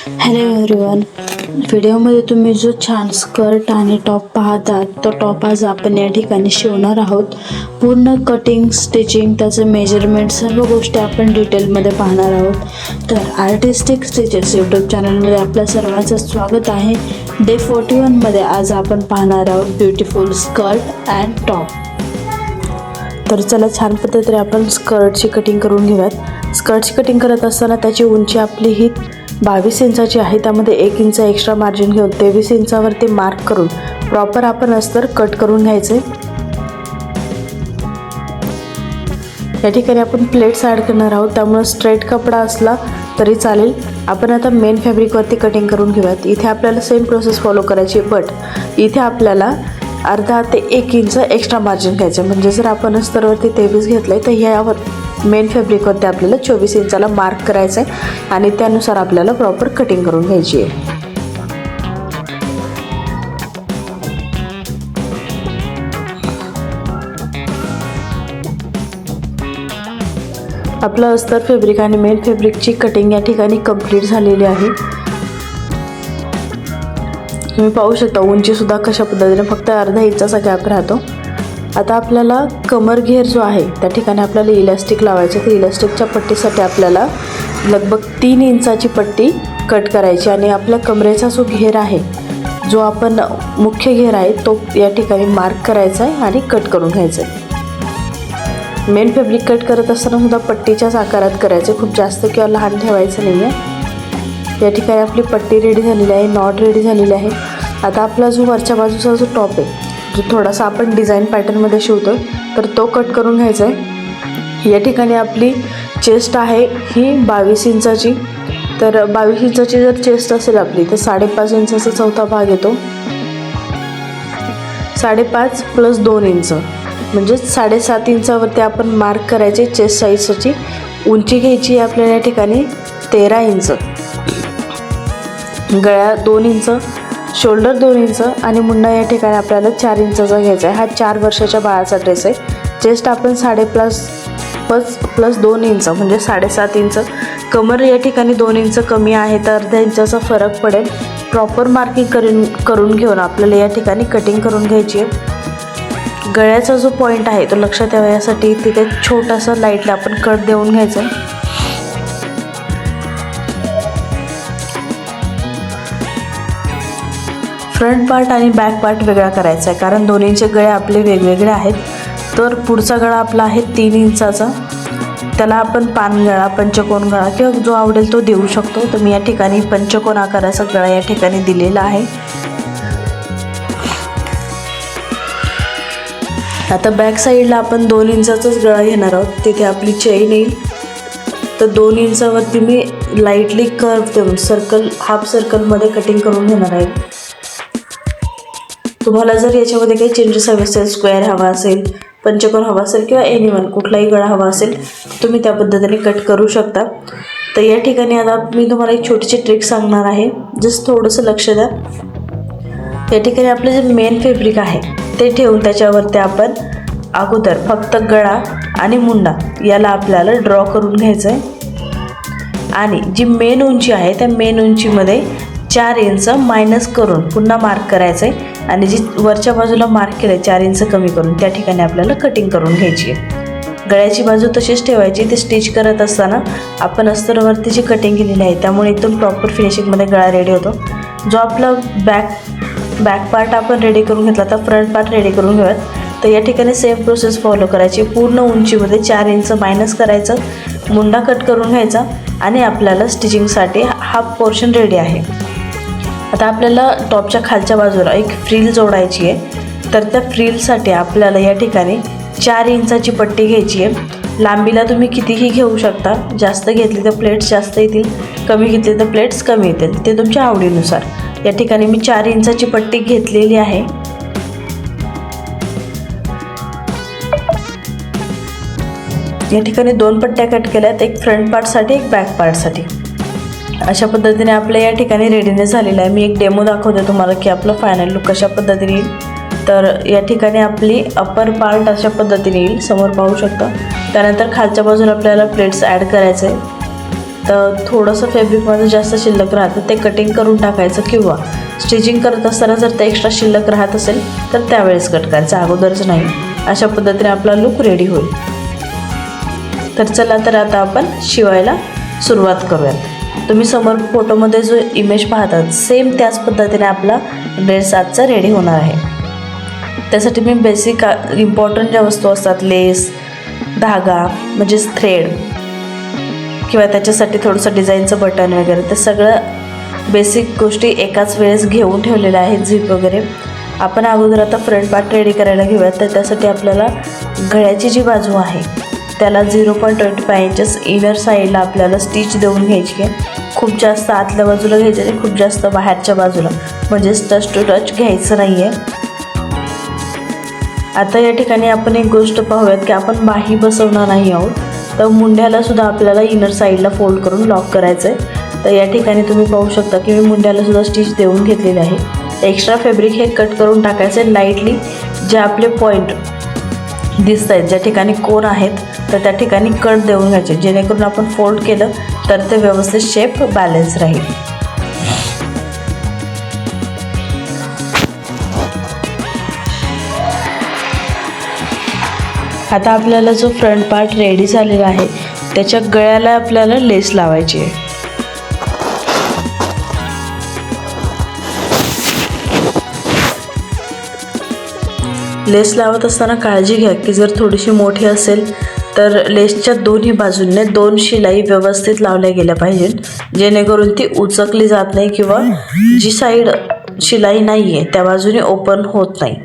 Hello everyone, व्हिडिओमध्ये तुम्ही जो छान स्कर्ट आणि टॉप पाहतात तो टॉप आज आपण या ठिकाणी शिवणार आहोत. पूर्ण कटिंग, स्टिचिंग, त्याचं मेजरमेंट सर्व गोष्टी आपण डिटेलमध्ये पाहणार आहोत. तर आर्टिस्टिक स्टिचेस यूट्यूब चॅनलमध्ये आपल्या सर्वांचं स्वागत आहे. डे 41मध्ये आज आपण पाहणार आहोत ब्युटिफुल स्कर्ट अँड टॉप. तर चला छान पद्धतीने आपण स्कर्टची कटिंग करून घेऊयात. स्कर्टची कटिंग करत असताना त्याची उंची आपली ही 22 इंचाची आहे. त्यामध्ये 1 इंच एक्स्ट्रा मार्जिन घेऊन 23 इंचावरती मार्क करून प्रॉपर आपण अस्तर कट करून घ्यायचे. या ठिकाणी आपण प्लेट्स ॲड करणार आहोत, त्यामुळे स्ट्रेट कपडा असला तरी चालेल. आपण आता मेन फॅब्रिकवरती कटिंग करून घेऊयात. इथे आपल्याला सेम प्रोसेस फॉलो करायची, बट इथे आपल्याला अर्धा ते 1 इंच एक्स्ट्रा मार्जिन घ्यायचं. म्हणजे जर आपण अस्तरवरती 23 घेतलं आहे तर ह्यावर मेन फॅब्रिकवरती आपल्याला 24 इंचाला मार्क करायचं आहे आणि त्यानुसार आपल्याला प्रॉपर कटिंग करून घ्यायची आहे. आपलं अस्तर फॅब्रिक आणि मेन फॅब्रिकची कटिंग या ठिकाणी कंप्लीट झालेली आहे. तुम्ही पाहू शकता उंचीसुद्धा कशा पद्धतीने फक्त अर्धा इंचाचा गॅप राहतो. आता आपल्याला कमर घेर जो आहे त्या ठिकाणी आपल्याला इलॅस्टिक लावायचं. तर इलॅस्टिकच्या पट्टीसाठी आपल्याला लगभग 3 इंचाची पट्टी कट करायची आणि आपल्या कमरेचा जो घेर आहे, जो आपण मुख्य घेर आहे, तो या ठिकाणी मार्क करायचा आहे आणि कट करून घ्यायचा आहे. मेन फॅब्रिक कट करत असताना सुद्धा पट्टीच्याच आकारात करायचे, खूप जास्त किंवा लहान ठेवायचं नाही आहे. या ठिकाणी आपली पट्टी रेडी झालेली आहे, नॉट रेडी झालेली आहे. आता आपला जो वरच्या बाजूचा जो टॉप आहे, जो थोडासा आपण डिझाईन पॅटर्नमध्ये शिवतो, तर तो कट करून घ्यायचा आहे. या ठिकाणी आपली चेस्ट आहे ही 22 इंचाची. तर 22 इंचाची जर चेस्ट असेल आपली तर 5.5 इंचाचा चौथा भाग येतो. 5.5 + 2 इंच म्हणजे 7.5 इंचावरती आपण मार्क करायचे. चेस्ट साईजची उंची घ्यायची आहे आपल्याला या ठिकाणी 13 इंच. गळा 2 इंच, शोल्डर 2 इंच आणि मुंडा या ठिकाणी आपल्याला 4 इंचाचा घ्यायचा आहे. हा 4 वर्षाच्या बाळाचा ड्रेस आहे. चेस्ट आपण 5.5 + 2 इंच म्हणजे 7.5 इंच. कमर या ठिकाणी 2 इंच कमी आहे, तर अर्ध्या इंचाचा फरक पडेल. प्रॉपर मार्किंग करून घेऊन आपल्याला या ठिकाणी कटिंग करून घ्यायची आहे. गळ्याचा जो पॉईंट आहे तो लक्षात यावा यासाठी तिथे छोटासा लाईटला आपण कट देऊन घ्यायचं. फ्रंट पार्ट आणि बॅक पार्ट वेगळा करायचा आहे, कारण दोन्हीचे गळे आपले वेगवेगळे आहेत. तर पुढचा गळा आपला आहे 3 इंचाचा. त्याला आपण पानगळा, पंचकोन गळा किंवा जो आवडेल तो देऊ शकतो. तर मी या ठिकाणी पंचकोन आकाराचा गळा या ठिकाणी दिलेला आहे. आता बॅक साईडला आपण 2 इंचाचाच गळा घेणार आहोत. तिथे आपली चेन येईल. तर 2 इंचावरती मी लाईटली कर्व देऊन हाफ सर्कलमध्ये कटिंग करून घेणार आहे. तुम्हाला जर याच्यामध्ये काही चेंजेस हवे असेल, स्क्वेअर हवा असेल, पंचकोन हवा असेल किंवा एनिवन कुठलाही गळा हवा असेल, तुम्ही त्या पद्धतीने कट करू शकता. तर या ठिकाणी आता मी तुम्हाला एक छोटीशी ट्रिक सांगणार आहे, जस्ट थोडंसं लक्ष द्या. या ठिकाणी आपलं जे मेन फॅब्रिक आहे ते ठेवून त्याच्यावरती आपण अगोदर फक्त गळा आणि मुंडा याला आपल्याला ड्रॉ करून घ्यायचं आहे. आणि जी मेन उंची आहे त्या मेन उंचीमध्ये 4 इंच मायनस करून पुन्हा मार्क करायचं आहे. आणि जी वरच्या बाजूला मार्क केलं आहे 4 इंच कमी करून, त्या ठिकाणी आपल्याला कटिंग करून घ्यायची आहे. गळ्याची बाजू तशीच ठेवायची. ते स्टिच करत असताना आपण अस्तरवरती जी कटिंग केलेली आहे त्यामुळे एकदम प्रॉपर फिनिशिंगमध्ये गळा रेडी होतो. जो आपला बॅक पार्ट आपण रेडी करून घेतला, तर फ्रंट पार्ट रेडी करून घेऊयात. तर या ठिकाणी सेम प्रोसेस फॉलो करायची. पूर्ण उंचीमध्ये 4 इंच मायनस करायचं, मुंडा कट करून घ्यायचा आणि आपल्याला स्टिचिंगसाठी हाफ पोर्शन रेडी आहे. आता आपल्याला टॉपच्या खालच्या बाजूला एक फ्रिल जोडायची आहे. तर त्या फ्रिलसाठी आपल्याला या ठिकाणी 4 इंचाची पट्टी घ्यायची आहे. लांबीला तुम्ही कितीही घेऊ शकता. जास्त घेतली तर प्लेट्स जास्त येतील, कमी घेतली तर प्लेट्स कमी येतील, ते तुमच्या आवडीनुसार. या ठिकाणी मी 4 इंचाची पट्टी घेतलेली आहे. या ठिकाणी 2 पट्ट्या कट केल्यात, एक फ्रंट पार्टसाठी एक बॅक पार्टसाठी. अशा पद्धतीने आपल्या या ठिकाणी रेडीनेस झालेला आहे. मी एक डेमो दाखवते तुम्हाला की आपलं फायनल लुक कशा पद्धतीने येईल. तर या ठिकाणी आपली अपर पार्ट अशा पद्धतीने येईल, समोर पाहू शकता. त्यानंतर खालच्या बाजूला आपल्याला प्लेट्स ॲड करायचे आहे. तर थोडंसं फॅब्रिक माझं जास्त शिल्लक राहतं ते कटिंग करून टाकायचं, किंवा स्टिचिंग करत असताना जर ते एक्स्ट्रा शिल्लक राहत असेल तर त्यावेळेस कट करायचं, अगोदरच नाही. अशा पद्धतीने आपला लूक रेडी होईल. तर चला, तर आता आपण शिवायला सुरुवात करूयात. तुम्ही समोर फोटोमध्ये जो इमेज पाहतात सेम त्याच पद्धतीने आपला ड्रेस आजचा रेडी होणार आहे. त्यासाठी मी बेसिक इम्पॉर्टंट ज्या वस्तू असतात, लेस, धागा म्हणजेच थ्रेड, किंवा त्याच्यासाठी थोडंसं डिझाईनचं बटन वगैरे, ते सगळं बेसिक गोष्टी एकाच वेळेस घेऊन ठेवलेल्या आहेत. झिप वगैरे आपण अगोदर आता फ्रंट पार्ट रेडी करायला घेऊयात. तर त्यासाठी आपल्याला गळ्याची जी बाजू आहे त्याला 0.25 इंचेस इनर साईडला आपल्याला स्टिच देऊन घ्यायची आहे. खूप जास्त आतल्या बाजूला घ्यायचं आणि खूप जास्त बाहेरच्या बाजूला, म्हणजेच टच टू टच घ्यायचं नाही आहे. आता या ठिकाणी आपण एक गोष्ट पाहूयात की आपण बाही बसवणार नाही आहोत, तर मुंड्याला सुद्धा आपल्याला इनर साईडला फोल्ड करून लॉक करायचं आहे. तर या ठिकाणी तुम्ही पाहू शकता की मी मुंड्याला सुद्धा स्टिच देऊन घेतलेले आहे. एक्स्ट्रा फॅब्रिक हे कट करून टाकायचं आहे. लाईटली जे आपले पॉईंट दिसत आहेत, ज्या ठिकाणी कोन आहेत, तर त्या ठिकाणी कट देऊन घ्यायचे, जेणेकरून आपण फोल्ड केलं तर ते व्यवस्थित शेप बॅलन्स राहील. आता आपल्याला जो फ्रंट पार्ट रेडी झालेला आहे त्याच्या गळ्याला आपल्याला लेस लावायची आहे. लेस लावत असताना काळजी घ्या की जर थोडीशी मोठी असेल तर लेसच्या दोन्ही बाजूंनी 2 शिलाई व्यवस्थित लावल्या गेल्या पाहिजेत, जेणेकरून ती उचकली जात नाही किंवा जी साईड शिलाई नाही आहे त्या बाजूने ओपन होत नाही.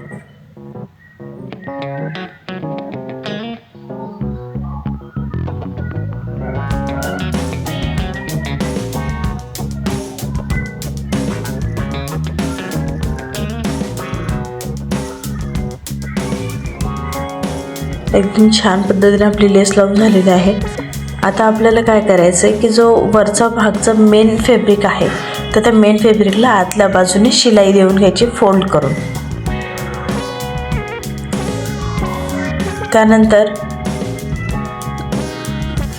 एकदम छान पद्धतीने आपली लेस लावून झालेली आहे. आता आपल्याला काय करायचं आहे की जो वरचा भागचा मेन फॅब्रिक आहे तर त्या मेन फॅब्रिकला आतल्या बाजूने शिलाई देऊन घ्यायची फोल्ड करून. त्यानंतर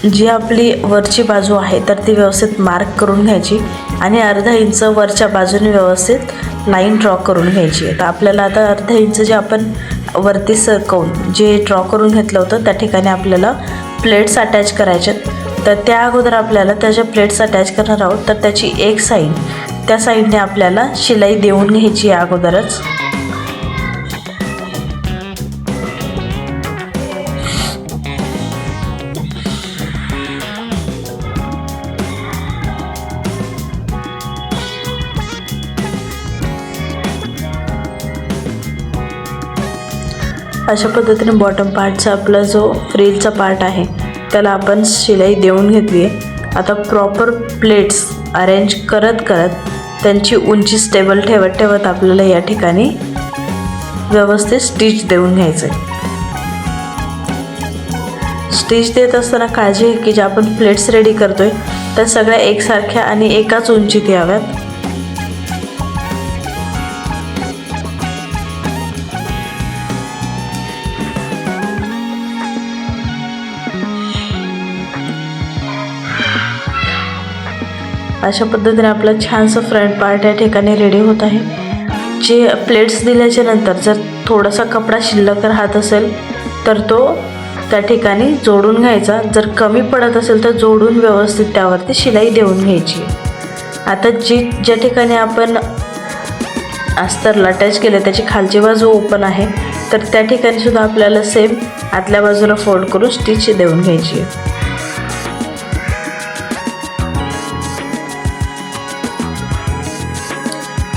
जी आपली वरची बाजू आहे तर ती व्यवस्थित मार्क करून घ्यायची आणि अर्धा इंच वरच्या बाजूने व्यवस्थित लाईन ड्रॉ करून घ्यायची. तर आपल्याला आता अर्धा इंच जे आपण वरती सरकवून जे ड्रॉ करून घेतलं होतं त्या ठिकाणी आपल्याला प्लेट्स अटॅच करायच्यात. तर त्या अगोदर आपल्याला त्याच्या प्लेट्स अटॅच करणार आहोत. तर त्याची एक साईड त्या साईडने आपल्याला शिलाई देऊन घ्यायची आहे अगोदरच. अशा पद्धतीने बॉटम पार्टचा आपला जो फ्रिलचा पार्ट आहे त्याला आपण शिलाई देऊन घेतली आहे. आता प्रॉपर प्लेट्स अरेंज करत त्यांची उंची स्टेबल ठेवत आपल्याला या ठिकाणी व्यवस्थित स्टिच देऊन घ्यायचं आहे. स्टिच देत असताना काळजी आहे की ज्या आपण प्लेट्स रेडी करतोय त्या सगळ्या एकसारख्या आणि एकाच उंचीत याव्यात. अशा पद्धतीने आपला छानसा फ्रंट पार्ट या ठिकाणी रेडी होत आहे. जे प्लेट्स दिल्याच्या नंतर जर थोडासा कपडा शिल्लक राहत असेल तर तो त्या ठिकाणी जोडून घ्यायचा. जर कमी पडत असेल तर जोडून व्यवस्थित त्यावरती शिलाई देऊन घ्यायची. आता ज्या ठिकाणी आपण अस्तरला अटॅच केलं त्याची खालची बाजू ओपन आहे तर त्या ठिकाणी सुद्धा आपल्याला सेम आतल्या बाजूला फोल्ड करून स्टिच देऊन घ्यायची.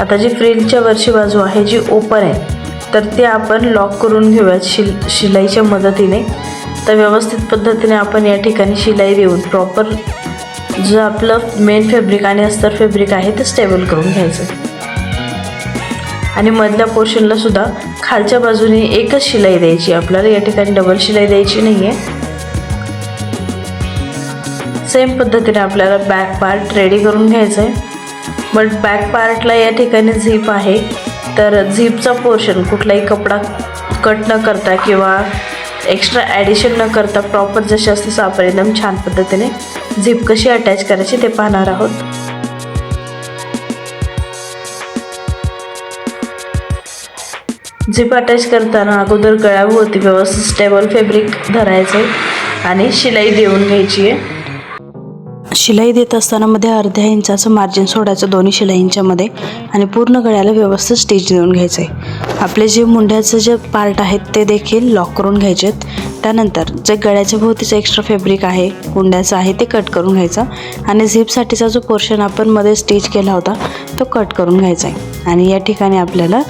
आता जी फ्रिलच्या वरची बाजू आहे जी ओपन आहे तर ते आपण लॉक करून घेऊयात शिलाईच्या मदतीने. तर व्यवस्थित पद्धतीने आपण या ठिकाणी शिलाई देऊन प्रॉपर जो आपलं मेन फॅब्रिक आणि अस्तर फॅब्रिक आहे ते स्टेबल करून घ्यायचं. आणि मधल्या पोर्शनला सुद्धा खालच्या बाजूने एकच शिलाई द्यायची आपल्याला, या ठिकाणी डबल शिलाई द्यायची नाही आहे. सेम पद्धतीने आपल्याला बॅक पार्ट रेडी करून घ्यायचं आहे. बट बॅक पार्टला या ठिकाणी झीप आहे तर झीपचा पोर्शन कुठलाही कपडा कट न करता किंवा एक्स्ट्रा ॲडिशन न करता प्रॉपर जसे असते आपण एकदम छान पद्धतीने झिप कशी अटॅच करायची ते पाहणार आहोत. झिप अटॅच करताना अगोदर गळ्याभोवती व्यवस्थित स्टेबल फॅब्रिक धरायचे आणि शिलाई देऊन घ्यायची आहे. शिलाई देत असताना मध्ये अर्ध्या इंचाचं मार्जिन सोडायचं दोन्ही शिलाईंच्या मध्ये आणि पूर्ण गळ्याला व्यवस्थित स्टिच देऊन घ्यायचं आहे. आपले जे मुंड्याचं जे पार्ट आहेत ते देखील लॉक करून घ्यायचे आहेत. त्यानंतर जे गळ्याच्या भोवतीचं एक्स्ट्रा फॅब्रिक आहे मुंड्याचं आहे ते कट करून घ्यायचं आणि झिपसाठीचा जो पोर्शन आपण मध्ये स्टिच केला होता तो कट करून घ्यायचा आहे. आणि या ठिकाणी आपल्याला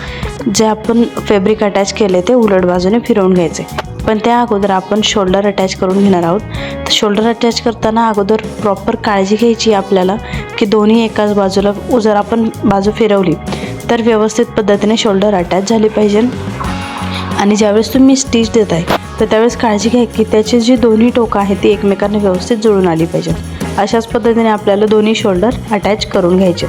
जे आपण फॅब्रिक अटॅच केले ते उलट बाजूने फिरवून घ्यायचे. पण त्या अगोदर आपण शोल्डर अटॅच करून घेणार आहोत. तर शोल्डर अटॅच करताना अगोदर प्रॉपर काळजी घ्यायची आपल्याला की दोन्ही एकाच बाजूला जर आपण बाजू फिरवली तर व्यवस्थित पद्धतीने शोल्डर अटॅच झाली पाहिजे. आणि ज्यावेळेस तुम्ही स्टिच देत आहे तर त्यावेळेस काळजी घ्या की त्याची जी दोन्ही टोकं आहेत ती एकमेकांना व्यवस्थित जुळून आली पाहिजे. अशाच पद्धतीने आपल्याला दोन्ही शोल्डर अटॅच करून घ्यायचे.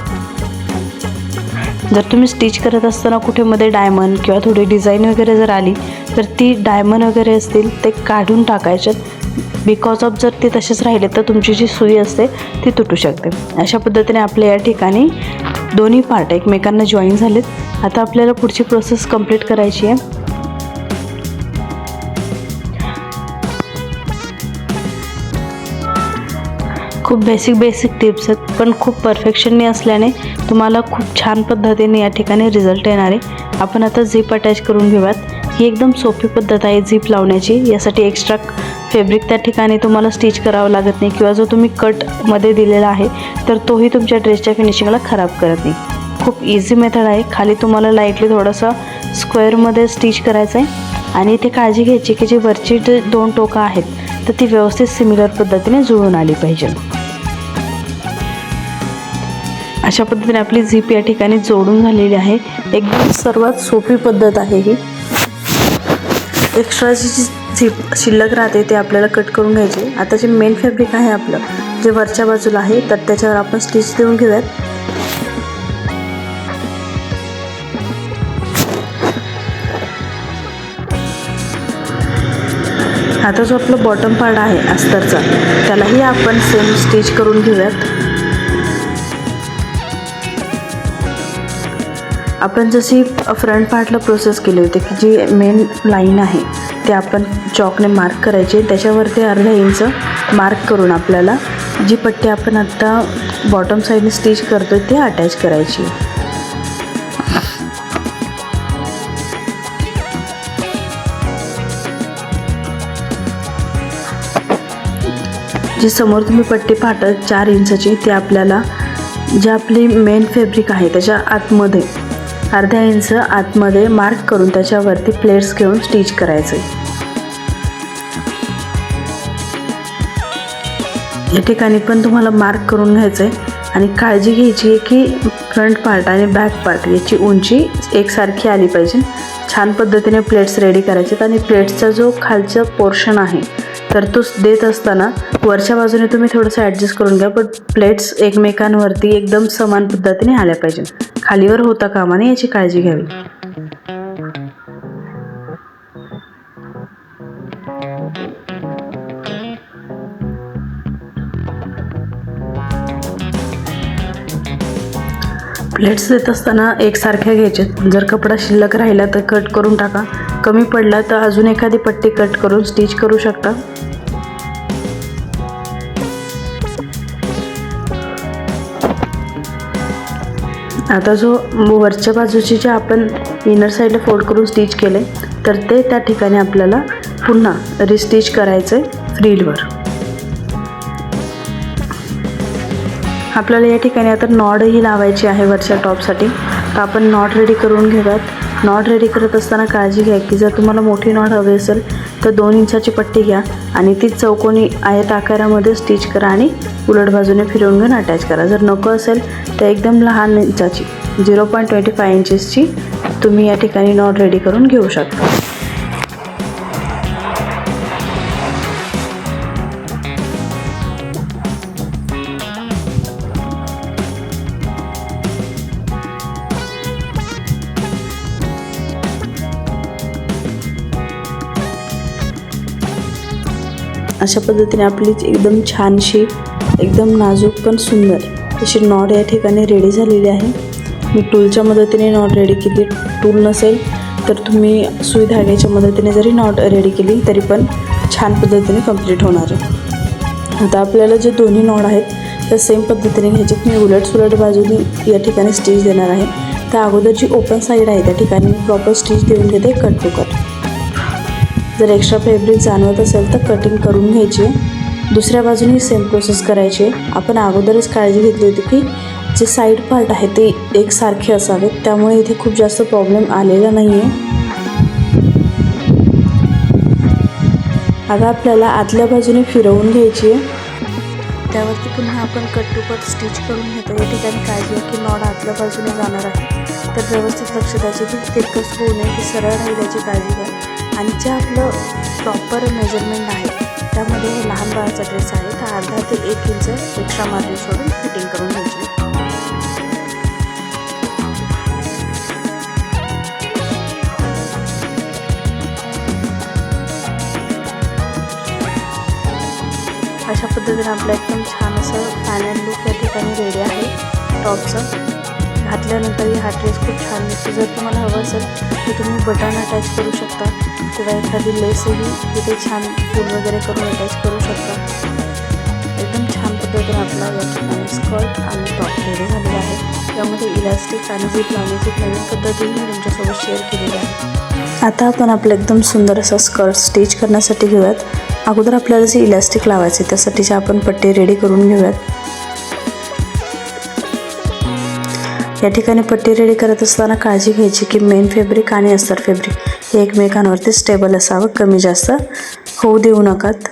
जर तुम्ही स्टिच करत असताना कुठे मध्ये डायमंड किंवा थोडी डिझाईन वगैरे जर आली तर ती डायमंड वगैरे असतील ते काढून टाकायचे. बिकॉज ऑफ जर ते तसेच राहिले तर तुमची जी सुई असते ती तुटू शकते. अशा पद्धतीने आपल्या या ठिकाणी दोन्ही पार्ट एकमेकांना जॉईन झालेत. आता आपल्याला पुढची प्रोसेस कंप्लीट करायची आहे. खूप बेसिक टिप्स आहेत पण खूप परफेक्शनने असल्याने तुम्हाला खूप छान पद्धतीने या ठिकाणी रिझल्ट येणार आहे. आपण आता झिप अटॅच करून घेऊयात. ही एकदम सोपी पद्धत आहे झिप लावण्याची. यासाठी एक्स्ट्रा फॅब्रिक त्या ठिकाणी तुम्हाला स्टिच करावं लागत नाही किंवा जो तुम्ही कटमध्ये दिलेला आहे तर तोही तुमच्या ड्रेसच्या फिनिशिंगला खराब करत नाही. खूप इझी मेथड आहे. खाली तुम्हाला लाईटली थोडंसं स्क्वेअरमध्ये स्टिच करायचं आहे आणि इथे काळजी घ्यायची की जी वरची जे दोन टोकं आहेत तर ती व्यवस्थित सिमिलर पद्धतीने जुळून आली पाहिजे. अशा पद्धतीने आपली झिप या ठिकाणी जोडून झालेली आहे. एकदम सर्वात सोपी पद्धत आहे ही. एक्स्ट्राची जी झिप शिल्लक राहते ते आपल्याला कट करून घ्यायची. आता जे मेन फॅब्रिक आहे आपलं जे वरच्या बाजूला आहे तर त्याच्यावर आपण स्टिच देऊन घेऊयात. आता जो आपला बॉटम पार्ट आहे अस्तरचा त्यालाही आपण सेम स्टिच करून घेऊयात. आपण जशी फ्रंट पार्टला प्रोसेस केली होती की जी मेन लाईन आहे ते आपण चॉकने मार्क करायची. त्याच्यावरती अर्धा इंच मार्क करून आपल्याला जी पट्टी आपण आत्ता बॉटम साईडने स्टिच करतो ते अटॅच करायची. जी समोर तुम्ही पट्टी पाहता 4 इंचाची ते आपल्याला जे आपली मेन फॅब्रिक आहे त्याच्या आतमध्ये अर्धा इंच आतमध्ये मार्क करून त्याच्यावरती प्लेट्स घेऊन स्टिच करायचे. या ठिकाणी पण तुम्हाला मार्क करून घ्यायचं आहे आणि काळजी घ्यायची आहे की फ्रंट पार्ट आणि बॅक पार्ट याची उंची एकसारखी आली पाहिजे. छान पद्धतीने प्लेट्स रेडी करायचे आणि प्लेट्सचा जो खालचा पोर्शन आहे तर तो देत असताना वरच्या बाजूने तुम्ही थोडंसं ॲडजस्ट करून घ्या. पण प्लेट्स एकमेकांवरती एकदम समान पद्धतीने आल्या पाहिजे. खालीवर होता कामा नये याची काळजी घ्यावी. प्लेट्स देत असताना एकसारख्या घ्यायचे. जर कपडा शिल्लक राहिला तर कट करून टाका. कमी पडला तर अजून एखादी पट्टी कट करून स्टिच करू शकता. आता जो वरच्या बाजूची जे आपण इनर साईडला फोल्ड करून स्टिच केले तर ते त्या ठिकाणी आपल्याला पुन्हा रिस्टिच करायचं आहे फ्रिलवर. आपल्याला या ठिकाणी आता नॉडही लावायची आहे वरच्या टॉपसाठी. तर आपण नॉट रेडी करून घेऊयात. नॉट रेडी करत असताना काळजी घ्या की जर तुम्हाला मोठी नॉट हवी असेल तर 2 इंचाची पट्टी घ्या आणि ती चौकोनी आयत आकारामध्ये स्टिच करा आणि उलट बाजूने फिरवून घेऊन अटॅच करा. जर नको असेल तर एकदम लहान इंचाची 0.25 इंचेसची तुम्ही या ठिकाणी नॉट रेडी करून घेऊ शकता. अशा पद्धतीने आपली एकदम छानशी एकदम नाजूक पण सुंदर अशी नॉट या ठिकाणी रेडी झालेली आहे. मी टूलच्या मदतीने नॉट रेडी केली. टूल नसेल तर तुम्ही सुई धाग्याच्या मदतीने जरी नॉट रेडी केली तरी पण छान पद्धतीने कंप्लीट होणार आहे. आता आपल्याला जे दोन्ही नॉट आहेत त्या सेम पद्धतीने घ्यायचे. मी उलट सुलट बाजूने या ठिकाणी स्टिच देणार आहे. त्या अगोदर जी ओपन साईड आहे त्या ठिकाणी मी प्रॉपर स्टिच देऊन घेते कट टू कट. जर एक्स्ट्रा फॅब्रिक जाणवत असेल तर कटिंग करून घ्यायची. दुसऱ्या बाजूने सेम प्रोसेस करायची. आपण अगोदरच काळजी घेतली होती की जे साईड पार्ट आहे ते एकसारखे असावेत, त्यामुळे इथे खूप जास्त प्रॉब्लेम आलेला नाही आहे. आता आपल्याला आतल्या बाजूने फिरवून घ्यायची आहे. त्यावरती पुन्हा आपण कट टू कट स्टिच करून घेतो. या ठिकाणी काळजी आहे की नॉट आतल्या बाजूने जाणार आहे, तर व्यवस्थित लक्ष द्यायचे की तिरकस होऊ नये, ती सरळ राहील याची काळजी घ्या. आणि जे आपलं प्रॉपर मेजरमेंट आहे त्यामध्ये हे लहान बाळाचा ड्रेस आहे, तर अर्धा ते 1 इंच एक्स्ट्रा मार्जिन सोडून फिटिंग करून घ्यायची. अशा पद्धतीने आपलं एकदम छान असं फायनल लुक या ठिकाणी रेडी आहे टॉपचं. घातल्यानंतर हा ड्रेस खूप छान दिसतो. जर तुम्हाला हवं असेल तर तुम्ही बटन अटॅच करू शकता किंवा एखादी लेसही तिथे छान फूल वगैरे करून अटॅच करू शकता. एकदम छान पद्धतीने आपला या ठिकाणी स्कर्ट आणि टॉप रेडी झालेला आहे. यामध्ये इलास्टिक आणि झिप लावण्याची नवीन पद्धतीने मी तुमच्यासोबत शेअर केलेली आहे. आता आपण आपलं एकदम सुंदर असं स्कर्ट स्टिच करण्यासाठी घेऊयात. अगोदर आपल्याला जे इलास्टिक लावायचे त्यासाठीचे आपण पट्टे रेडी करून घेऊयात. या ठिकाणी पट्टी रेडी करत असताना काळजी घ्यायची की मेन फॅब्रिक आणि अस्तर फॅब्रिक हे एकमेकांवरती स्टेबल असावं, कमी जास्त होऊ देऊ नकात.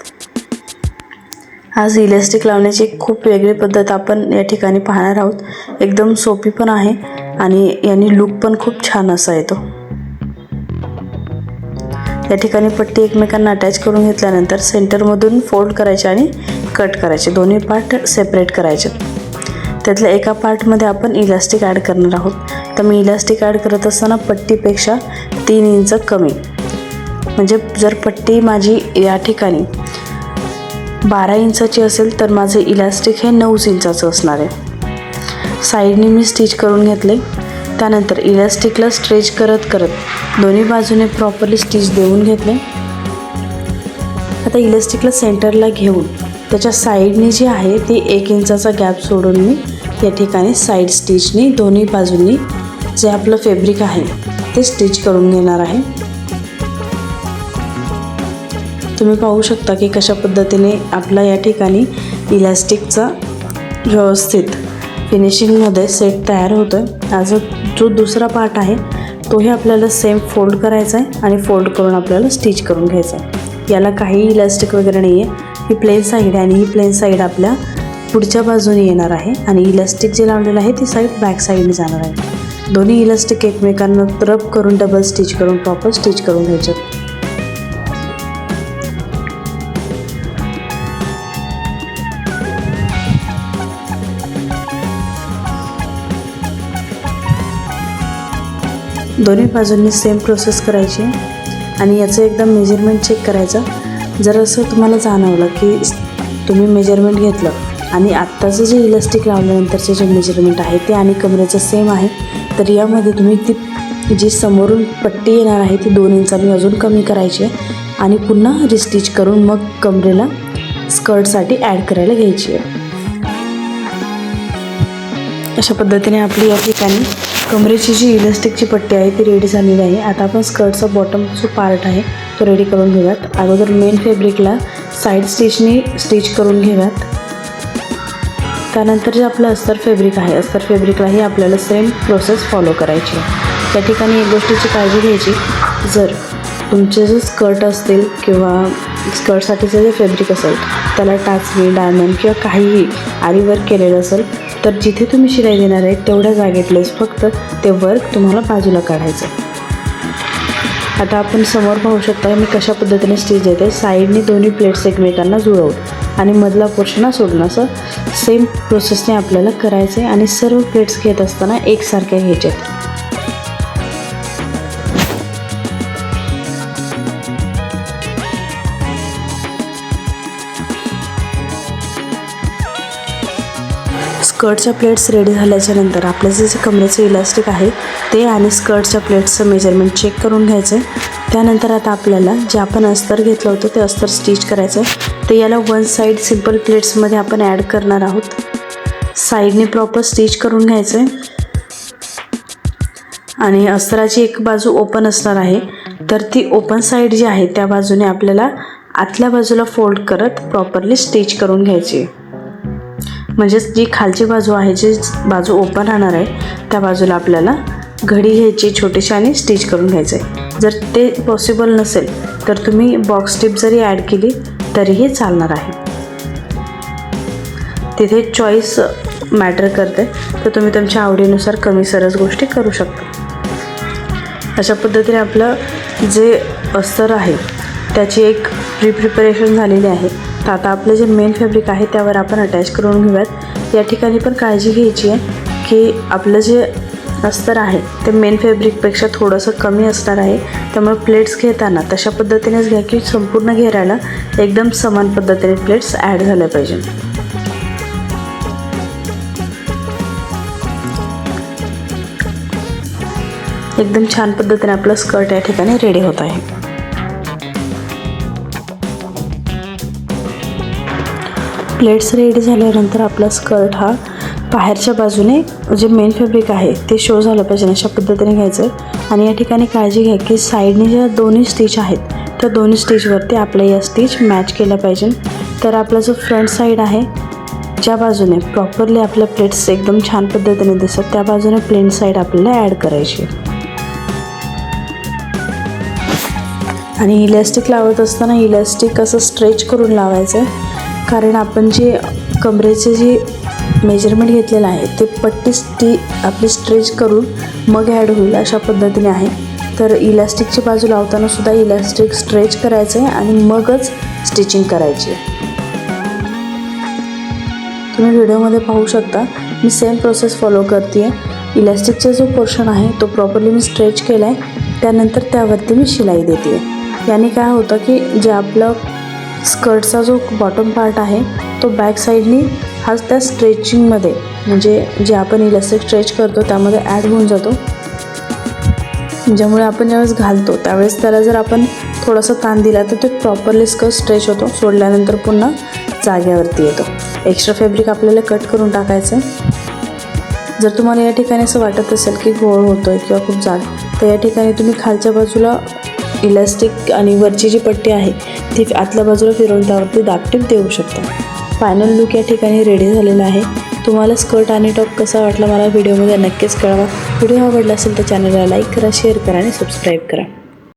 आज इलास्टिक लावण्याची खूप वेगळी पद्धत आपण या ठिकाणी पाहणार आहोत. एकदम सोपी पण आहे आणि याने लुक पण खूप छान असा येतो. या ठिकाणी पट्टी एकमेकांना अटॅच करून घेतल्यानंतर सेंटरमधून फोल्ड करायचे आणि कट करायचे. दोन्ही पार्ट सेपरेट करायचे. त्यातल्या एका पार्टमध्ये आपण इलास्टिक ॲड करणार आहोत. तर मी इलास्टिक ॲड करत असताना पट्टीपेक्षा 3 इंच कमी, म्हणजे जर पट्टी माझी या ठिकाणी 12 इंचाची असेल तर माझे इलास्टिक हे 9 इंचाचं असणार आहे. साईडने मी स्टिच करून घेतले. त्यानंतर इलास्टिकला स्ट्रेच करत करत दोन्ही बाजूने प्रॉपरली स्टिच देऊन घेतले. आता इलास्टिकला सेंटरला घेऊन त्याच्या साईडने जी आहे ती 1 इंचाचा गॅप सोडून मी या ठिकाणी साईड स्टिचनी दोन्ही बाजूंनी जे आपलं फॅब्रिक आहे ते स्टिच करून घेणार आहे. तुम्ही पाहू शकता की कशा पद्धतीने आपला या ठिकाणी इलास्टिकचा व्यवस्थित फिनिशिंगमध्ये सेट तयार होतो आहे. आज जो दुसरा पार्ट आहे तोही आपल्याला सेम फोल्ड करायचा आहे आणि फोल्ड करून आपल्याला स्टिच करून घ्यायचा आहे. याला काही इलास्टिक वगैरे नाही आहे. ही प्लेन साईड आहे आणि ही प्लेन साईड आपल्या पुढच्या बाजूने येणार आहे आणि इलास्टिक जे लावलेलं आहे ती साईड बॅक साईडने जाणार आहे. दोन्ही इलास्टिक एकमेकांना रब करून डबल स्टिच करून प्रॉपर स्टिच करून घ्यायचे. दोन्ही बाजूंनी सेम प्रोसेस करायची आणि याचं एकदा मेजरमेंट चेक करायचं. जर असं तुम्हाला जाणवलं की तुम्ही मेजरमेंट घेतलं आणि आत्ताचं जे इलास्टिक लावल्यानंतरचे जे मेजरमेंट आहे ते आणि कमरेचं सेम आहे, तर यामध्ये तुम्ही ती जी समोरून पट्टी येणार आहे ती 2 इंचांनी अजून कमी करायची आहे आणि पुन्हा रिस्टिच करून मग कमरेला स्कर्टसाठी ॲड करायला घ्यायची आहे. अशा पद्धतीने आपली या ठिकाणी कमरेची जी इलास्टिकची पट्टी आहे ती रेडी झालेली आहे. आता आपण स्कर्टचा बॉटम जो पार्ट आहे तो रेडी करून घेऊयात. अगोदर मेन फॅब्रिकला साईड स्टिचनी स्टिच करून घेऊयात. त्यानंतर जे आपलं अस्तर फॅब्रिक आहे, अस्तर फॅब्रिकलाही आपल्याला सेम प्रोसेस फॉलो करायची आहे. त्या ठिकाणी एक गोष्टीची काळजी घ्यायची, जर तुमचे जे स्कर्ट असतील किंवा स्कर्टसाठीचं जे फॅब्रिक असेल त्याला टाचणी, डायमंड किंवा काहीही आरी वर्क केलेलं असेल तर जिथे तुम्ही शिलाई देणार आहे तेवढ्या जागेतलेच फक्त ते वर्क तुम्हाला बाजूला काढायचं. आता आपण समोर पाहू शकता मी कशा पद्धतीने स्टिच देते. साईडने दोन्ही प्लेट्स एकमेकांना जुळवून आणि मधला पोर्शन सोडून असं सेम प्रोसेसने आपल्याला करायचं आहे आणि सर्व प्लेट्स घेत असताना एकसारख्या घ्यायच्यात. स्कर्टच्या प्लेट्स रेडी झाल्याच्या नंतर आपलं जे कमरेचं इलास्टिक आहे ते आणि स्कर्टच्या प्लेट्सचं मेजरमेंट चेक करून घ्यायचं आहे। त्यानंतर आता आपल्याला जे आपण अस्तर घेतलं होतं ते अस्तर स्टिच करायचं आहे। ते याला वन साईड सिम्पल प्लेट्समध्ये आपण ॲड करणार आहोत। साईडने प्रॉपर स्टिच करून घ्यायचं आहे आणि अस्तराची एक बाजू ओपन असणार आहे, तर ती ओपन साईड जी आहे त्या बाजूने आपल्याला आतल्या बाजूला फोल्ड करत प्रॉपरली स्टिच करून घ्यायची। म्हणजेच जी खालची बाजू आहे, जी बाजू ओपन राहणार आहे त्या बाजूला आपल्याला घडी घ्यायची छोटीशी आणि स्टिच करून घ्यायचं आहे। जर ते पॉसिबल नसेल तर तुम्ही बॉक्स टिप जरी ॲड केली तरीही चालणार आहे। तिथे चॉईस मॅटर करते, तर तुम्ही तुमच्या आवडीनुसार कमी सरस गोष्टी करू शकता। अशा पद्धतीने आपलं जे अस्तर आहे त्याची एक प्रिपरेशन झालेली आहे। तर आता आपलं जे मेन फॅब्रिक आहे त्यावर आपण अटॅच करून घेऊयात। या ठिकाणी पण काळजी घ्यायची आहे की आपलं जे अस्तर आहे ते मेन फॅब्रिकपेक्षा थोडंसं कमी असणार आहे, त्यामुळे प्लेट्स घेताना तशा पद्धतीनेच घ्या की संपूर्ण घेरायला एकदम समान पद्धतीने प्लेट्स ॲड झाल्या पाहिजे। एकदम छान पद्धतीने आपलं स्कर्ट या ठिकाणी रेडी होत आहे। प्लेट्स रेडी झाल्यानंतर आपला स्कर्ट हा बाहेरच्या बाजूने जे मेन फॅब्रिक आहे ते शो झालं पाहिजे अशा पद्धतीने घ्यायचं। आणि या ठिकाणी काळजी घ्या की साईडने ज्या दोन्ही स्टिच आहेत त्या दोन्ही स्टिचवरती आपल्या या स्टिच मॅच केल्या पाहिजे। तर आपला जो फ्रंट साईड आहे ज्या बाजूने प्रॉपरली आपल्या प्लेट्स एकदम छान पद्धतीने दिसत त्या बाजूने प्लेन साईड आपल्याला ॲड करायची। आणि इलॅस्टिक लावत असताना इलॅस्टिक असं स्ट्रेच करून लावायचं आहे, कारण आपण जे कमरेचे जे मेजरमेंट घेतलेलं आहे ते पट्टी आपली स्ट्रेच करून मग ॲड होईल अशा पद्धतीने आहे। तर इलॅस्टिकची बाजू लावताना सुद्धा इलॅस्टिक स्ट्रेच करायचं आहे आणि मगच स्टिचिंग करायची आहे। तुम्ही व्हिडिओमध्ये पाहू शकता मी सेम प्रोसेस फॉलो करते आहे। इलॅस्टिकचा जो पोर्शन आहे तो प्रॉपरली मी स्ट्रेच केला आहे, त्यानंतर त्यावरती मी शिलाई देते आहे। याने काय होतं की जे आपलं स्कर्टचा जो बॉटम पार्ट आहे तो बॅक साईडनी हा त्या स्ट्रेचिंगमध्ये म्हणजे जे आपण इलॅस्टिक स्ट्रेच करतो त्यामध्ये ॲड होऊन जातो, ज्यामुळे आपण ज्यावेळेस घालतो त्यावेळेस त्याला जर आपण थोडासा ताण दिला तर ते प्रॉपरली स्कर्ट स्ट्रेच होतो, सोडल्यानंतर पुन्हा जाग्यावरती येतो। एक्स्ट्रा फॅब्रिक आपल्याला कट करून टाकायचं आहे। जर तुम्हाला या ठिकाणी असं वाटत असेल की गोळ होतो आहे किंवा खूप जाड, तर या ठिकाणी तुम्ही खालच्या बाजूला इलॅस्टिक आणि वरची जी पट्टी आहे ती आतल्या बाजूला फिरवून त्यावरती दाबटीप देऊ शकता। फायनल लुक या ठिकाणी रेडी झालेला आहे। तुम्हाला स्कर्ट आणि टॉप कसा वाटला मला व्हिडिओमध्ये नक्कीच कळवा। व्हिडिओ आवडला असेल तर चॅनलला लाईक करा, शेअर करा आणि सबस्क्राईब करा।